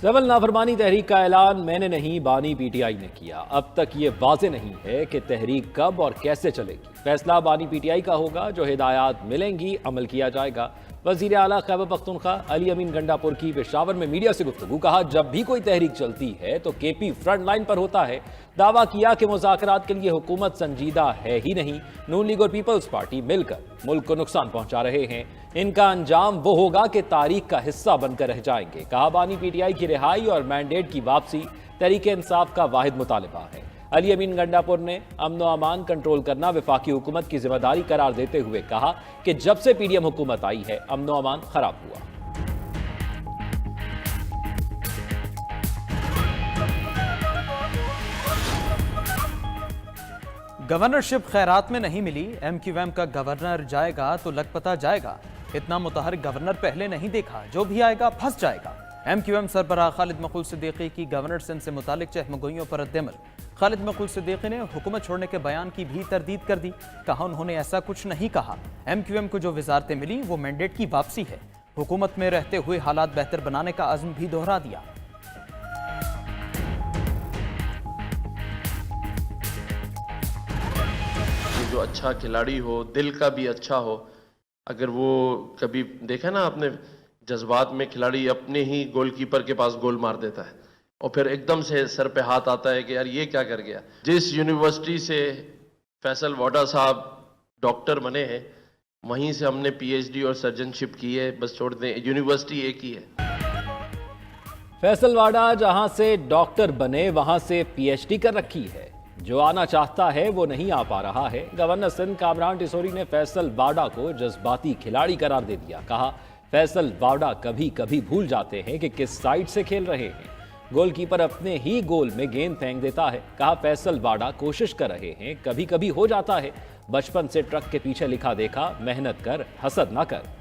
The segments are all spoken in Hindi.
सिविल नाफरमानी तहरीक का ऐलान मैंने नहीं, बानी पीटीआई ने किया। अब तक ये वाज़ेह नहीं है कि तहरीक कब और कैसे चलेगी। फैसला बानी पीटीआई का होगा, जो हिदायत मिलेंगी अमल किया जाएगा। वज़ीर आला खैबर पख्तूनख्वा अली अमीन गंडापुर की पेशावर में मीडिया से गुफ्तगू। कहा, जब भी कोई तहरीक चलती है तो केपी फ्रंट लाइन पर होता है। दावा किया कि मुज़ाकरात के लिए हुकूमत संजीदा है ही नहीं, नून लीग और पीपल्स पार्टी मिलकर मुल्क को नुकसान पहुंचा रहे हैं। इनका अंजाम वो होगा कि तारीख का हिस्सा बनकर रह जाएंगे। कहा, बानी पीटीआई की रिहाई और मैंडेट की वापसी तहरीक इंसाफ का वाहिद मुतालिबा है। अली अमीन गंडापुर ने अमन व अमान कंट्रोल करना वफाकी हुकूमत की जिम्मेदारी करार देते हुए कहा कि जब से पीडीएम हुकूमत आई है अमन व अमान खराब हुआ। गवर्नरशिप खैरात में नहीं मिली, एमक्यूएम का गवर्नर जाएगा तो लखपता जाएगा। इतना मुतहरिक गवर्नर पहले नहीं देखा, जो भी आएगा फंस जाएगा। एमक्यूएम सरबराह खालिद मकबूल सिद्दीकी की गवर्नर सिंध से मुतालिक चहमगोइयों पर रद्द-ए-अमल। खालिद मकबूल सिद्दीकी ने हुकूमत छोड़ने के बयान की भी तरदीद कर दी। कहा, उन्होंने ऐसा कुछ नहीं कहा। एमक्यूएम को जो वजारतें मिली वो मैंडेट की वापसी है। हुकूमत में रहते हुए हालात बेहतर बनाने का अज़्म भी दोहरा दिया। जो अच्छा खिलाड़ी हो, दिल का भी अच्छा हो, अगर वो कभी देखा ना आपने, जज्बात में खिलाड़ी अपने ही गोलकीपर के पास गोल मार देता है और फिर एकदम से सर पे हाथ आता है कि यार ये क्या कर गया। जिस यूनिवर्सिटी से फैसल वाडा साहब डॉक्टर बने हैं, वहीं से हमने पीएचडी और सर्जनशिप की है। बस छोड़ दें, यूनिवर्सिटी एक ही है। फैसल वाडा जहां से डॉक्टर बने वहां से पीएचडी कर रखी है। जो आना चाहता है वो नहीं आ पा रहा है। गवर्नर सिंध कामरान टिसोरी ने फैसल वाडा को जज्बाती खिलाड़ी करार दे दिया। कहा, फैसल वाडा कभी कभी भूल जाते हैं कि किस साइड से खेल रहे हैं। गोलकीपर अपने ही गोल में गेंद फेंक देता है। कहा, फैसल वाडा कोशिश कर रहे हैं, कभी कभी हो जाता है। बचपन से ट्रक के पीछे लिखा देखा, मेहनत कर, हसद ना कर।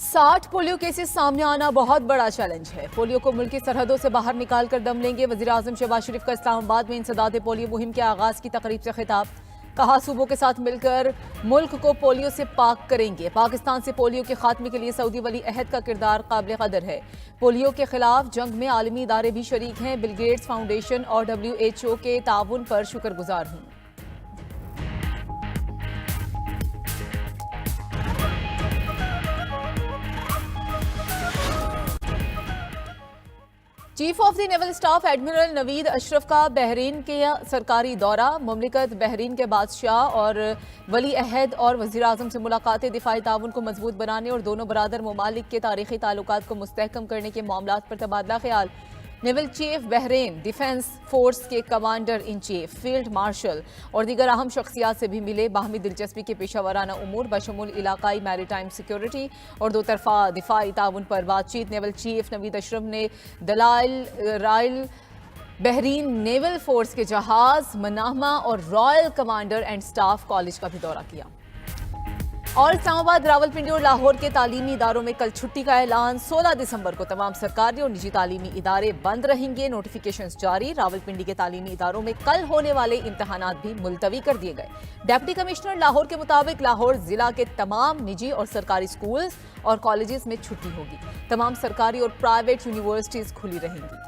60 पोलियो केसेस सामने आना बहुत बड़ा चैलेंज है। पोलियो को मुल्क की सरहदों से बाहर निकाल कर दम लेंगे। वज़ीर आज़म शहबाज शरीफ का इस्लामाबाद में इंसदाद पोलियो मुहिम के आगाज की तकरीब से खिताब। कहा, सूबों के साथ मिलकर मुल्क को पोलियो से पाक करेंगे। पाकिस्तान से पोलियो के खात्मे के लिए सऊदी वली अहद का किरदार काबिल कदर है। पोलियो के खिलाफ जंग में आलमी इदारे भी शरीक हैं। बिल गेट्स फाउंडेशन और WHO के ताउन पर शुक्रगुजार हूँ। Chief of the naval staff admiral Naveed Ashraf का बहरीन के सरकारी दौरा। मुमलिकत बहरीन के बादशाह और वली अहद और वज़ीर आज़म से मुलाकातें दिफाई ताउन को मजबूत बनाने और दोनों बरादर ममालिक के तारीखी ताल्लुकात को मुस्तहकम करने के मामलात पर तबादला ख्याल। Naval chief Bahrain defence force के commander in chief field marshal और दीगर अहम शख्सियात से भी मिले। बाहमी दिलचस्पी के पेशा वराना उमूर बशमूल इलाकाई मैरीटाइम सिक्योरिटी और दो तरफा दिफाई ताउन पर बातचीत। नेवल चीफ नवीद अशरफ ने दलाइल राइल बहरीन नेवल फोर्स के जहाज मनामा और royal commander and staff college का भी दौरा किया। और इस्लामाबाद, रावलपिंडी और लाहौर के तालीमी इदारों में कल छुट्टी का ऐलान। 16 दिसंबर को तमाम सरकारी और निजी तालीमी इदारे बंद रहेंगे। नोटिफिकेशंस जारी। रावलपिंडी के तालीमी इदारों में कल होने वाले इम्तहानात भी मुलतवी कर दिए गए। डिप्टी कमिश्नर लाहौर के मुताबिक लाहौर जिला के तमाम निजी और सरकारी स्कूल्स और कॉलेजेस में छुट्टी होगी। तमाम सरकारी और प्राइवेट यूनिवर्सिटीज खुली रहेंगी।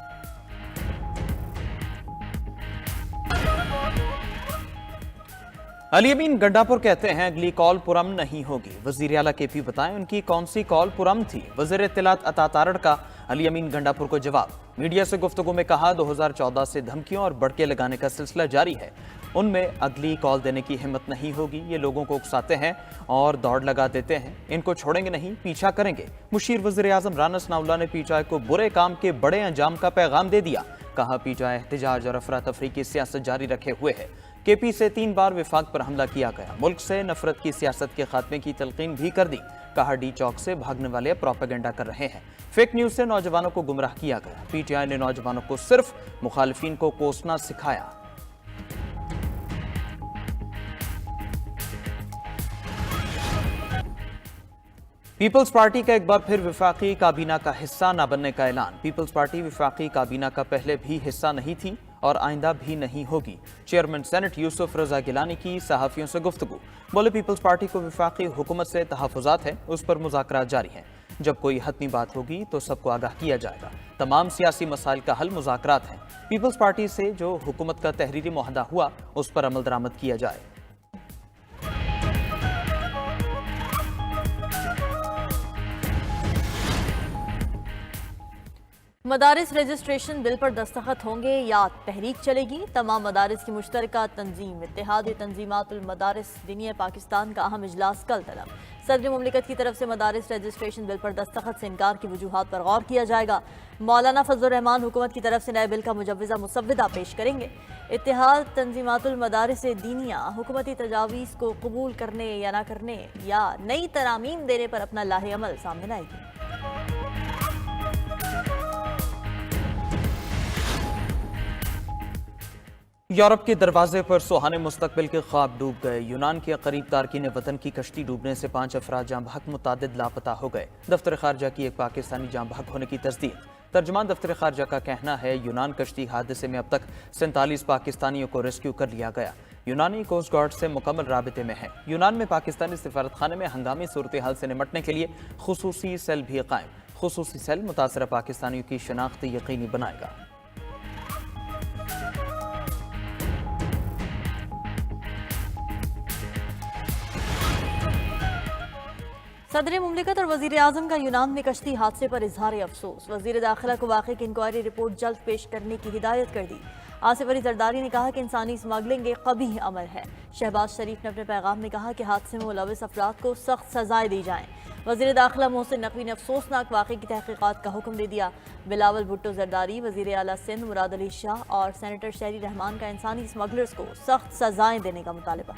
अली अमीन गंडापुर कहते हैं अगली कॉल पुरम नहीं होगी। वज़ीर आला केपी बताएं उनकी कौन सी कॉल पुरम थी। वज़ीर इत्तलात अता तारड़ का अली अमीन गंडापुर को जवाब। मीडिया से गुफ्तगू में कहा, 2014 से धमकियों और बड़के लगाने का सिलसिला जारी है। उनमें अगली कॉल देने की हिम्मत नहीं होगी। ये लोगों को उकसाते हैं और दौड़ लगा देते हैं। इनको छोड़ेंगे नहीं, पीछा करेंगे। मुशीर वज़ीर आज़म राना सनाउल्लाह ने पीटीआई को बुरे काम के बड़े अंजाम का पैगाम दे दिया। कहा, पीटीआई एहतजाज और अफरा तफरी की सियासत जारी रखे हुए है। केपी से 3 बार विफाक पर हमला किया गया। मुल्क से नफरत की सियासत के खात्मे की तलकीन भी कर दी। कहा, डी चौक से भागने वाले प्रोपेगेंडा कर रहे हैं। फेक न्यूज से नौजवानों को गुमराह किया गया। पीटीआई ने नौजवानों को सिर्फ मुखालिफिन को कोसना सिखाया। पीपल्स पार्टी का एक बार फिर विफाकी काबीना का हिस्सा न बनने का ऐलान। पीपल्स पार्टी विफाकी काबीना का पहले भी हिस्सा नहीं थी और आइंदा भी नहीं होगी। चेयरमैन सेनेट यूसुफ रजा गिलानी की सहाफियों से गुफ्तगू। बोले, पीपल्स पार्टी को विफाकी हुकूमत से तहफ़्फ़ुज़ात है, उस पर मुज़ाकरात जारी हैं। जब कोई हतमी बात होगी तो सबको आगाह किया जाएगा। तमाम सियासी मसाइल का हल मुज़ाकरात हैं। पीपल्स पार्टी से जो हुकूमत का तहरीरी मुआहदा हुआ उस पर अमल दरामद किया जाए। मदारिस रजिस्ट्रेशन बिल पर दस्तखत होंगे या तहरीक चलेगी। तमाम मदारिस की मुश्तरका तंजीम इत्तेहादी तंजीमातुल मदारिस दिनिया पाकिस्तान का अहम इजलास कल तलब। सदर मुमलिकत की तरफ से मदारिस रजिस्ट्रेशन बिल पर दस्तखत से इनकार की वजूहात पर गौर किया जाएगा। मौलाना फजलुर रहमान हुकूमत की तरफ से नए बिल का मुजव्वज़ा मुसव्विदा पेश करेंगे। इत्तेहाद तंजीमातुल मदारिस दीनिया हुकूमती तजावीज़ को कबूल करने या ना करने या नई तरामीम देने पर अपना लाहे अमल सामने लाएगी। यूरोप के दरवाजे पर सुहाने मुस्तकबिल के ख्वाब डूब गए। यूनान के करीब तारकीन वतन की कश्ती डूबने से 5 अफराद जाँ बहक, मुतादिद लापता हो गए। दफ्तर खारजा की एक पाकिस्तानी जाँ बहक होने की तस्दीक। तर्जुमान दफ्तर खारजा का कहना है, यूनान कश्ती हादसे में अब तक 47 पाकिस्तानियों को रेस्क्यू कर लिया गया। यूनानी कोस्ट गार्ड से मुकम्मल राबिते में है। यूनान में पाकिस्तानी सिफारत खाने में हंगामी सूरत हाल से निमटने के लिए खुसूसी सेल भी कायम। खुसूसी सेल मुतासरा पाकिस्तानियों की शनाख्त यकीनी बनाएगा। सदर मुमलिकत और वजीर आजम का यूनान में कश्ती हादसे पर इजहार अफसोस। वजीर दाखिला को वाक़े की इंक्वायरी रिपोर्ट जल्द पेश करने की हिदायत कर दी। आसिफ अली जरदारी ने कहा कि इंसानी स्मगलिंग एक कबीह अमल है। शहबाज शरीफ ने अपने पैगाम में कहा कि हादसे में मुलविस अफराद को सख्त सजाएं दी जाएं। वजीर दाखिला मोहसिन नकवी ने अफसोसनाक वाक़े की तहकीकात का हुक्म दे दिया। बिलावल भुट्टो जरदारी, वजीर आला सिंध मुराद अली शाह और सेनेटर शहरी रहमान का इंसानी स्मगलर्स को सख्त सजाएं देने का मुतालबा।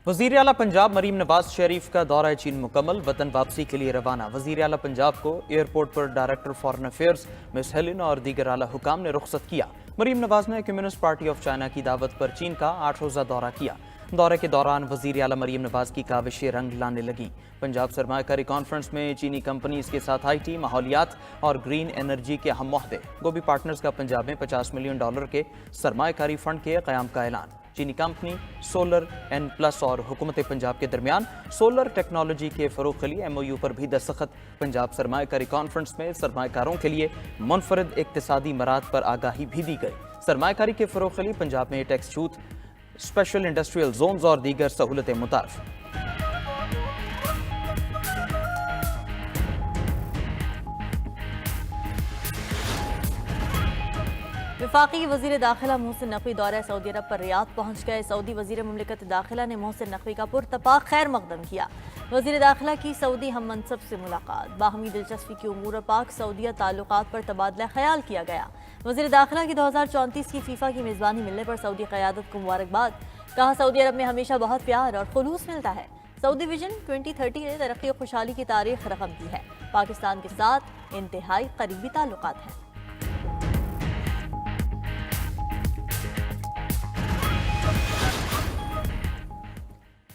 वज़ीर आला पंजाब मरीम नवाज शरीफ का दौरा चीन मुकम्मल, वतन वापसी के लिए रवाना। वज़ीर आला पंजाब को एयरपोर्ट पर डायरेक्टर फॉरेन अफेयर्स मिस हेलिन और दीगर आला हुकाम ने रुखसत किया। मरीम नवाज ने कम्युनिस्ट पार्टी ऑफ चाइना की दावत पर चीन का 8 रोज़ा दौरा किया। दौरे के दौरान वज़ीर आला मरीम नवाज की काविशें रंग लाने लगी। पंजाब सरमायाकारी कॉन्फ्रेंस में चीनी कंपनीज के साथ IT, माहौलियात और ग्रीन एनर्जी के अहम मुआहदे। गोभी पार्टनर्स का पंजाब में $50 मिलियन के सरमायाकारी फंड के क़याम का ऐलान। चीनी कंपनी सोलर N+ और हुकूमत पंजाब के दरमियान सोलर टेक्नोलॉजी के फ़रोग़ के लिए MOU पर भी दस्तखत। पंजाब सरमायाकारी कॉन्फ्रेंस में सरमायाकारों के लिए मुनफरद इक़्तिसादी मराहत पर आगाही भी दी गई। सरमायाकारी के फ़रोग़ के लिए पंजाब में टैक्स छूट, स्पेशल इंडस्ट्रियल जोन्स और दीगर सहूलतें मुतारफ़। वफाकी वज़ीर दाखिला मोहसिन नकवी दौरा सऊदी अरब पर रियाद पहुंच गए। सऊदी वज़ीर मुमलिकत दाखिला ने मोहसिन नकवी का पुरतपाक खैर मकदम किया। वज़ीर दाखिला की सऊदी हम मनसब से मुलाकात, बाहमी दिलचस्पी की उमूर पाक सऊदिया ताल्लुकात पर तबादला ख्याल किया गया। वज़ीर दाखिला की 2034 की फीफा की मेज़बानी मिलने पर सऊदी क़यादत को मुबारकबाद। कहा, सऊदी अरब में हमेशा बहुत प्यार और खुलूस मिलता है। सऊदी विजन 2030 ने तरक्की और खुशहाली की तारीख रकम की है। पाकिस्तान के साथ इंतहाई करीबी ताल्लुकात हैं।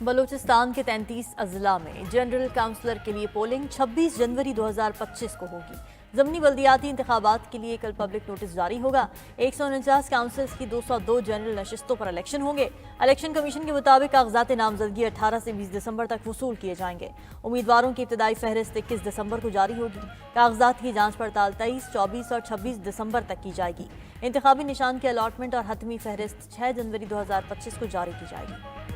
बलूचिस्तान के 33 अजला में जनरल काउंसलर के लिए पोलिंग 26 जनवरी 2025 को होगी। ज़मनी बल्दियाती इंतखाबात के लिए कल पब्लिक नोटिस जारी होगा। 149 काउंसिल्स की 202 जनरल नशिस्तों पर इलेक्शन होंगे। इलेक्शन कमीशन के मुताबिक कागजात नामजदगी 18 से 20 दिसंबर तक वसूल किए जाएंगे। उम्मीदवारों की इब्तदाई फहरिस्त 21 दिसंबर को जारी होगी। कागजात की जाँच पड़ताल 23, 24 और 26 दिसंबर तक की जाएगी। इंतखाबी निशान के अलॉटमेंट और हतमी फहरिस्त 6 जनवरी 2025 को जारी की जाएगी।